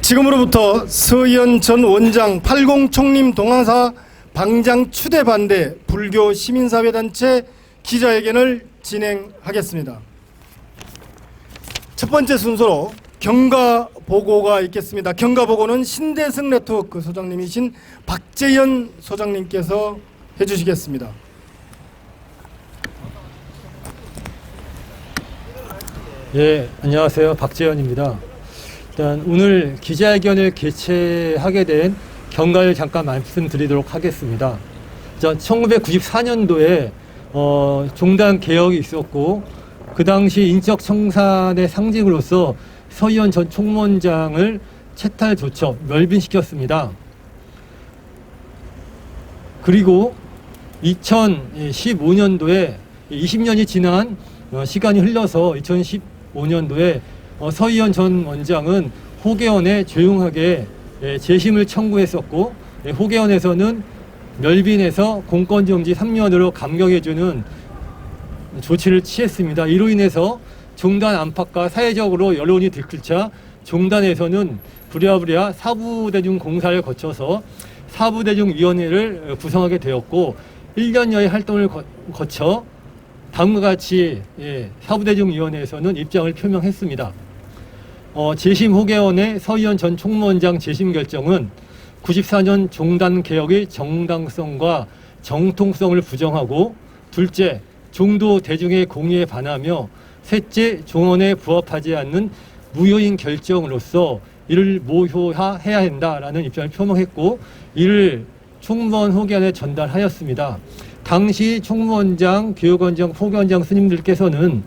지금으로부터 서희연 전 원장 80 총림 동아사 방장 추대 반대 불교 시민사회단체 기자회견을 진행하겠습니다. 첫 번째 순서로 경가보고가 있겠습니다. 경가보고는 신대승 네트워크 소장님이신 박재현 소장님께서 해주시겠습니다. 예, 안녕하세요. 박재현입니다. 일단 오늘 기자회견을 개최하게 된 경과를 잠깐 말씀드리도록 하겠습니다. 1994년도에 종단 개혁이 있었고 그 당시 인적 청산의 상징으로서 서희연 전 총무원장을 채탈 조처, 멸빈시켰습니다. 그리고 2015년도에 20년이 지난 시간이 흘러서 2015년도에 서희연 전 원장은 호계원에 조용하게 재심을 청구했었고, 호계원에서는 멸빈에서 공권정지 3년으로 감경해주는 조치를 취했습니다. 이로 인해서 종단 안팎과 사회적으로 여론이 들끓자 종단에서는 부랴부랴 사부대중공사를 거쳐서 사부대중위원회를 구성하게 되었고 1년여의 활동을 거쳐 다음과 같이 사부대중위원회에서는 입장을 표명했습니다. 재심 호계원의 서희연 전 총무원장 재심 결정은 94년 종단 개혁의 정당성과 정통성을 부정하고, 둘째, 종도 대중의 공의에 반하며, 셋째, 종언에 부합하지 않는 무효인 결정으로서 이를 모효해야 한다라는 입장을 표명했고, 이를 총무원 호계원에 전달하였습니다. 당시 총무원장, 교육원장, 호계원장 스님들께서는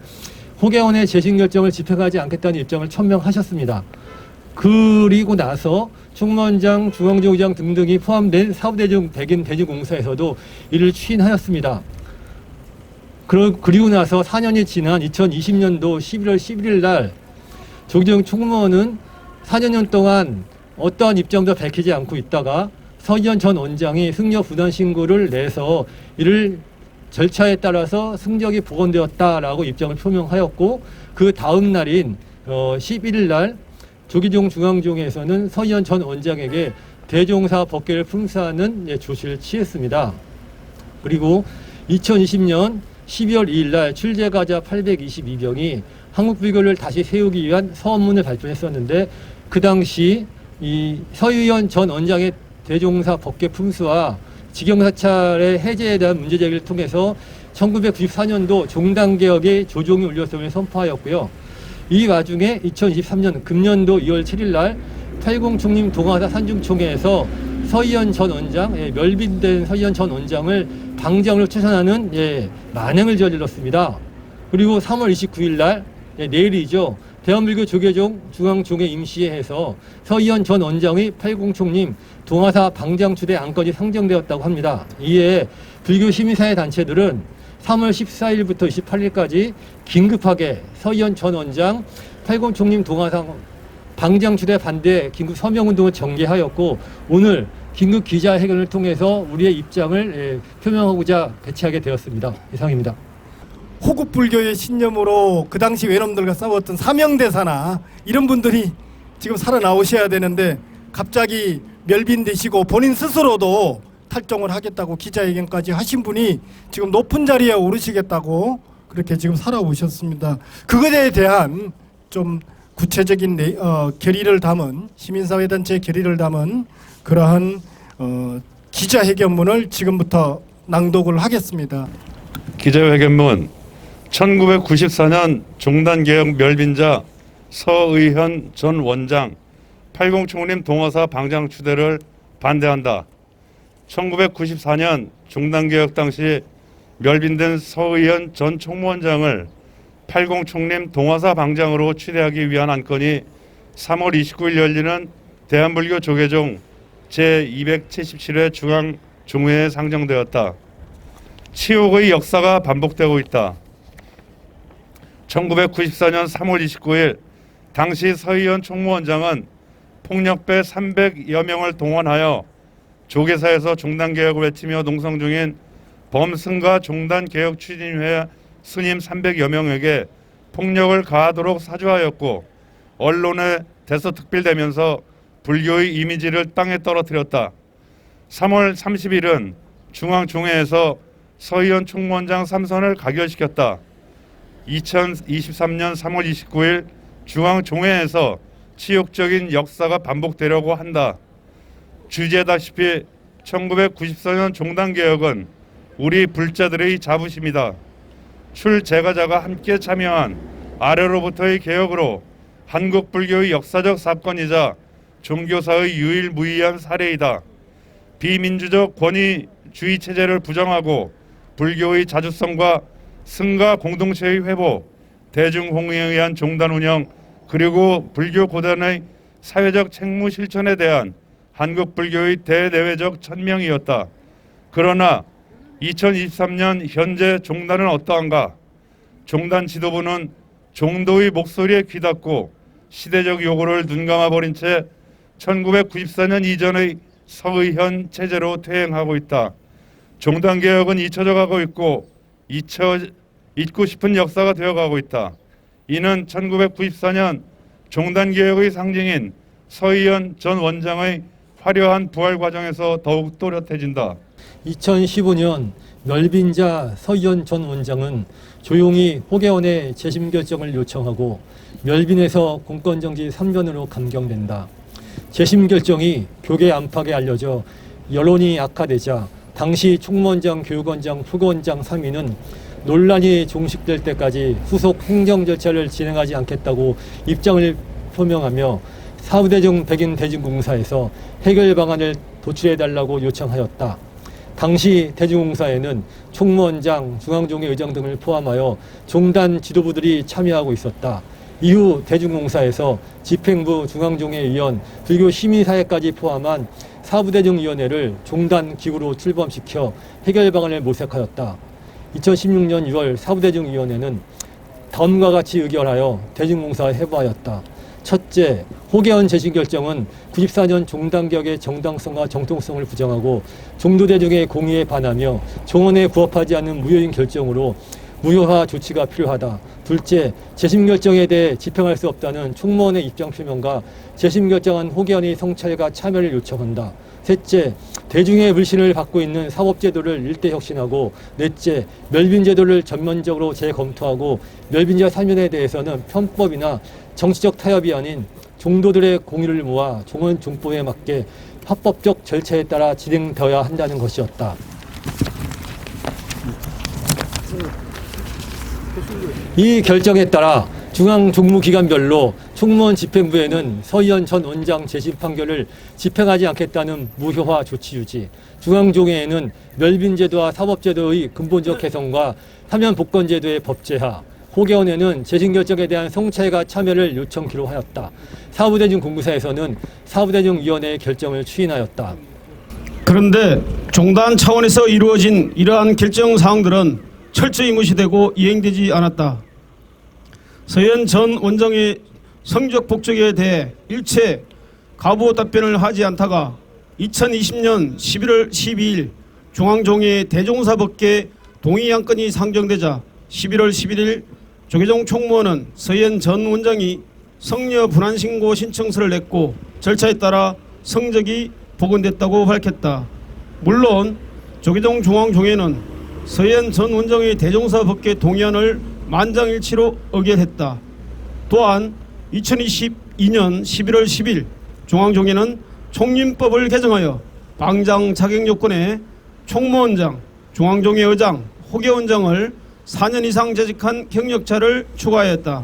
호계원의 재심 결정을 집행하지 않겠다는 입장을 천명하셨습니다. 그리고 나서 총무원장, 중앙정의장 등등이 포함된 사부대중 백인 대중공사에서도 이를 추인하였습니다. 그리고 나서 4년이 지난 2020년도 11월 11일 날 조기정 총무원은 4년 동안 어떠한 입장도 밝히지 않고 있다가 서희연 전 원장이 승려 부단 신고를 내서 이를 절차에 따라서 승적이 복원되었다라고 입장을 표명하였고, 그 다음 날인 11일 날 조기종 중앙종회에서는 서희연 전 원장에게 대종사 법궤를 품사하는 조치를 취했습니다. 그리고 2020년 12월 2일 날 출제가자 822병이 한국불교를 다시 세우기 위한 서원문을 발표했었는데, 그 당시 이 서희연 전 원장의 대종사 법궤 품수와 직영사찰의 해제에 대한 문제제기를 통해서 1994년도 종단개혁의 조종이 울렸음을 선포하였고요. 이 와중에 2023년 금년도 2월 7일 날 80 총림 동아사 산중총회에서 서희연 전 원장, 멸빈된 서희연 전 원장을 방장으로 추천하는 만행을 저질렀습니다. 그리고 3월 29일 날, 내일이죠, 대한불교 조계종 중앙종회 임시회에서 서희연 전 원장의 80 총림 동아사 방장 추대 안건이 상정되었다고 합니다. 이에 불교 시민사회 단체들은 3월 14일부터 28일까지 긴급하게 서희연 전 원장 80 총림 동아사 방장 추대 반대 긴급 서명운동을 전개하였고, 오늘 긴급 기자회견을 통해서 우리의 입장을 표명하고자 개최하게 되었습니다. 이상입니다. 호국 불교의 신념으로 그 당시 외놈들과 싸웠던 사명대사나 이런 분들이 지금 살아나오셔야 되는데 갑자기 멸빈되시고 본인 스스로도 탈종을 하겠다고 기자회견까지 하신 분이 지금 높은 자리에 오르시겠다고 그렇게 지금 살아오셨습니다. 그것에 대한 좀 구체적인 결의를 담은, 시민사회단체의 결의를 담은 그러한 기자회견문을 지금부터 낭독을 하겠습니다. 기자회견문. 1994년 종단개혁 멸빈자 서의현 전 원장 80 총림 동아사 방장 추대를 반대한다. 1994년 종단개혁 당시 멸빈된 서의현 전 총무원장을 80 총림 동아사 방장으로 추대하기 위한 안건이 3월 29일 열리는 대한불교 조계종 제277회 중앙종회에 상정되었다. 치욕의 역사가 반복되고 있다. 1994년 3월 29일 당시 서희연 총무원장은 폭력배 300여 명을 동원하여 조계사에서 종단개혁을 외치며 농성 중인 범승가 종단개혁 추진회 스님 300여 명에게 폭력을 가하도록 사주하였고, 언론에 대서특필되면서 불교의 이미지를 땅에 떨어뜨렸다. 3월 30일은 중앙종회에서 서희연 총무원장 3선을 가결시켰다. 2023년 3월 29일 중앙종회에서 치욕적인 역사가 반복되려고 한다. 주제다시피 1994년 종단개혁은 우리 불자들의 자부심이다. 출제가자가 함께 참여한 아래로부터의 개혁으로 한국 불교의 역사적 사건이자 종교사의 유일무이한 사례이다. 비민주적 권위주의 체제를 부정하고 불교의 자주성과 승가 공동체의 회복, 대중홍의에 의한 종단 운영, 그리고 불교 고단의 사회적 책무 실천에 대한 한국 불교의 대내외적 천명이었다. 그러나 2023년 현재 종단은 어떠한가? 종단 지도부는 종도의 목소리에 귀닫고 시대적 요구를 눈감아버린 채 1994년 이전의 서의현 체제로 퇴행하고 있다. 종단개혁은 잊혀져가고 있고 잊고 싶은 역사가 되어가고 있다. 이는 1994년 종단개혁의 상징인 서희연 전 원장의 화려한 부활 과정에서 더욱 또렷해진다. 2015년 멸빈자 서희연 전 원장은 조용히 호계원의 재심 결정을 요청하고 멸빈에서 공권정지 3년으로 감경된다. 재심 결정이 교계 안팎에 알려져 여론이 악화되자 당시 총무원장, 교육원장,副원장 3인은 논란이 종식될 때까지 후속 행정 절차를 진행하지 않겠다고 입장을 표명하며 사후대중 백인 대중공사에서 해결 방안을 도출해달라고 요청하였다. 당시 대중공사에는 총무원장, 중앙종회 의장 등을 포함하여 종단 지도부들이 참여하고 있었다. 이후 대중공사에서 집행부, 중앙종회 위원, 불교 시민사회까지 포함한 사부대중위원회를 종단 기구로 출범시켜 해결 방안을 모색하였다. 2016년 6월 사부대중위원회는 다음과 같이 의결하여 대중공사에 해부하였다. 첫째, 호계원 재심 결정은 94년 종단개혁의 정당성과 정통성을 부정하고 종도대중의 공의에 반하며 종언에 부합하지 않는 무효인 결정으로 무효화 조치가 필요하다. 둘째, 재심 결정에 대해 집행할 수 없다는 총무원의 입장 표명과 재심 결정한 호계원의 성찰과 참여를 요청한다. 셋째, 대중의 불신을 받고 있는 사법제도를 일대 혁신하고 넷째, 멸빈제도를 전면적으로 재검토하고 멸빈자 사면에 대해서는 편법이나 정치적 타협이 아닌 종도들의 공의를 모아 종원 종법에 맞게 합법적 절차에 따라 진행되어야 한다는 것이었다. 이 결정에 따라 중앙종무기관별로 총무원 집행부에는 서희연 전 원장 재심 판결을 집행하지 않겠다는 무효화 조치 유지, 중앙종회에는 멸빈제도와 사법제도의 근본적 개선과 사면 복권제도의 법제화, 호계원에는 재심 결정에 대한 성찰과 참여를 요청키로 하였다. 사부대중공사에서는 사부대중위원회의 결정을 추인하였다. 그런데 종단 차원에서 이루어진 이러한 결정 사항들은 철저히 무시되고 이행되지 않았다. 서희연 전 원장의 성적 복적에 대해 일체 가부 답변을 하지 않다가 2020년 11월 12일 중앙종회 대종사법계 동의안건이 상정되자 11월 11일 조계종 총무원은 서희연 전 원장이 성녀 분한신고 신청서를 냈고 절차에 따라 성적이 복원됐다고 밝혔다. 물론 조계종 중앙종회는 서희연 전 원장의 대종사법계 동의안을 만장일치로 의결했다. 또한 2022년 11월 10일 중앙종회는 총림법을 개정하여 방장 자격 요건에 총무원장, 중앙종회 의장, 호계원장을 4년 이상 재직한 경력자를 추가하였다.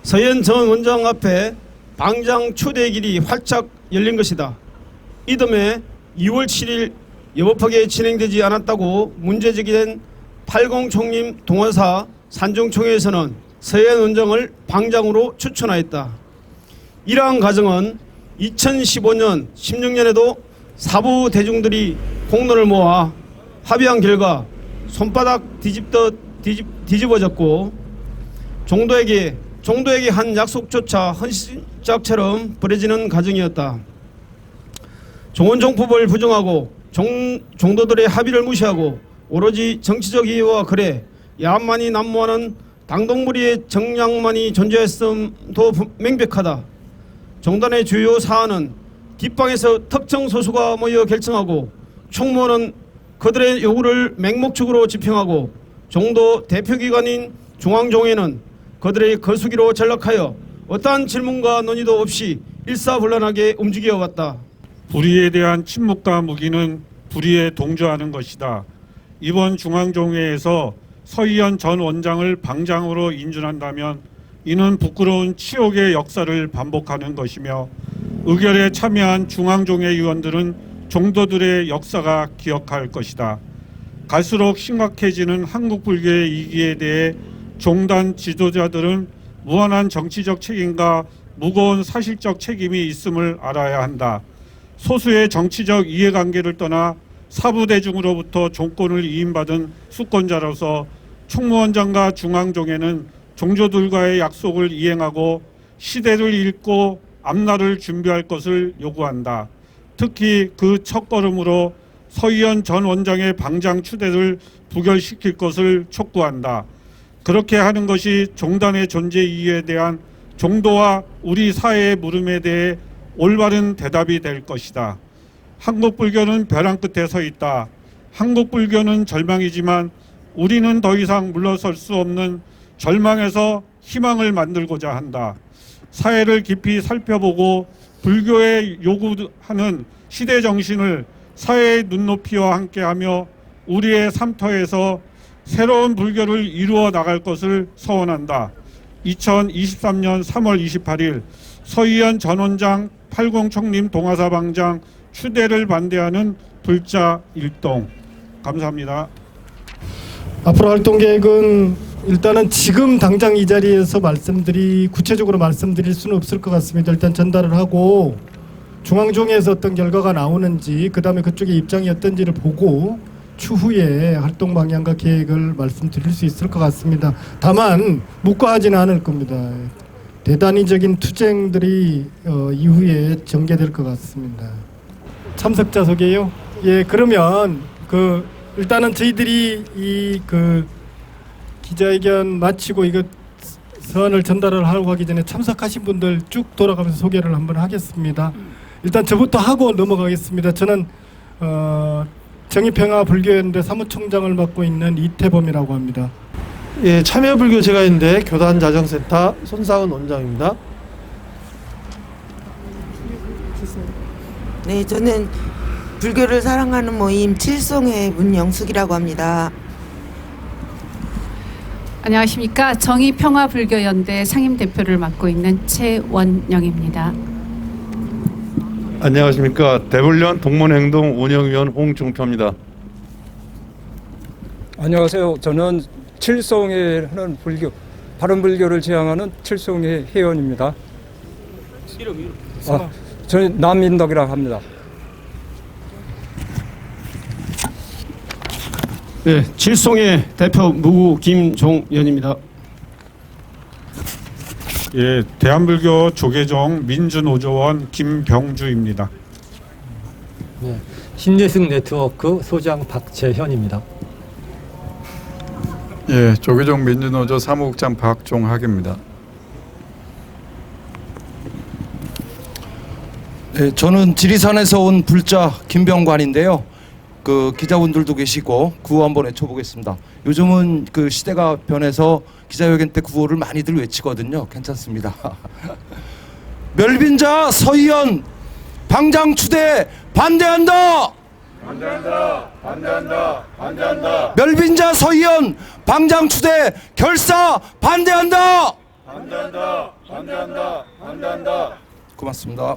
서희연 전 원장 앞에 방장 추대길이 활짝 열린 것이다. 이듬해 2월 7일 여법하게 진행되지 않았다고 문제제기된 80 총림 동화사 산중총회에서는 서희연 원장을 방장으로 추천하였다. 이러한 과정은 2015년 16년에도 사부 대중들이 공론을 모아 합의한 결과 손바닥 뒤집어졌고 종도에게 한 약속조차 헌신짝처럼 버려지는 과정이었다. 종원종법을 부정하고 종도들의 합의를 무시하고 오로지 정치적 이해와 거래, 야만이 난무하는 당동무리의 정량만이 존재했음도 명백하다. 종단의 주요 사안은 뒷방에서 특정 소수가 모여 결정하고 총무원은 그들의 요구를 맹목적으로 집행하고 종도 대표기관인 중앙종회는 그들의 거수기로 전락하여 어떠한 질문과 논의도 없이 일사불란하게 움직여 왔다. 불의에 대한 침묵과 무기는 불의에 동조하는 것이다. 이번 중앙종회에서 서희연 전 원장을 방장으로 인준한다면 이는 부끄러운 치욕의 역사를 반복하는 것이며 의결에 참여한 중앙종회 의원들은 종도들의 역사가 기억할 것이다. 갈수록 심각해지는 한국 불교의 위기에 대해 종단 지도자들은 무한한 정치적 책임과 무거운 사실적 책임이 있음을 알아야 한다. 소수의 정치적 이해관계를 떠나 사부대중으로부터 종권을 위임받은 수권자로서 총무원장과 중앙종회는 종조들과의 약속을 이행하고 시대를 읽고 앞날을 준비할 것을 요구한다. 특히 그 첫걸음으로 서희연 전 원장의 방장 추대를 부결시킬 것을 촉구한다. 그렇게 하는 것이 종단의 존재 이유에 대한 종도와 우리 사회의 물음에 대해 올바른 대답이 될 것이다. 한국 불교는 벼랑 끝에 서 있다. 한국 불교는 절망이지만 우리는 더 이상 물러설 수 없는 절망에서 희망을 만들고자 한다. 사회를 깊이 살펴보고 불교에 요구하는 시대 정신을 사회의 눈높이와 함께하며 우리의 삶터에서 새로운 불교를 이루어 나갈 것을 서원한다. 2023년 3월 28일 서희연 전 원장 80 총림 동아사 방장 추대를 반대하는 불자 일동. 감사합니다. 앞으로 활동 계획은 일단은 지금 당장 이 자리에서 구체적으로 말씀드릴 수는 없을 것 같습니다. 일단 전달을 하고 중앙종회에서 어떤 결과가 나오는지 그다음에 그쪽의 입장이 어떤지를 보고 추후에 활동 방향과 계획을 말씀드릴 수 있을 것 같습니다. 다만 묵과하지는 않을 겁니다. 대단히적인 투쟁들이 이후에 전개될 것 같습니다. 참석자 소개요? 예, 그러면 일단은 저희들이 이 기자회견 마치고 이거 서한을 전달을 하고 하기 전에 참석하신 분들 쭉 돌아가면서 소개를 한번 하겠습니다. 일단 저부터 하고 넘어가겠습니다. 저는 정의평화불교연대 사무총장을 맡고 있는 이태범이라고 합니다. 예, 참여불교제가인대 교단자정센터 손상은 원장입니다. 네, 저는 불교를 사랑하는 모임 칠송회 문영숙이라고 합니다. 안녕하십니까. 정의평화불교연대 상임대표를 맡고 있는 최원영입니다. 안녕하십니까. 대불련 동문행동 운영위원 홍중표입니다. 안녕하세요. 저는 칠송회 하는 불교, 바른불교를 지향하는 칠송회 회원입니다. 저는 남민덕이라고 합니다. 네, 칠송회 대표 무구 김종연입니다. 예, 대한불교 조계종 민주노조원 김병주입니다. 네, 신대승 네트워크 소장 박재현입니다. 예, 조계종 민주노조 사무국장 박종학입니다. 네, 저는 지리산에서 온 불자 김병관인데요. 기자분들도 계시고 구호 한번 외쳐보겠습니다. 요즘은 시대가 변해서 기자회견 때 구호를 많이들 외치거든요. 괜찮습니다. 멸빈자 서희연 방장 추대 반대한다. 반대한다. 반대한다. 반대한다. 멸빈자 서희연 방장 추대 결사 반대한다. 반대한다. 반대한다. 반대한다. 고맙습니다.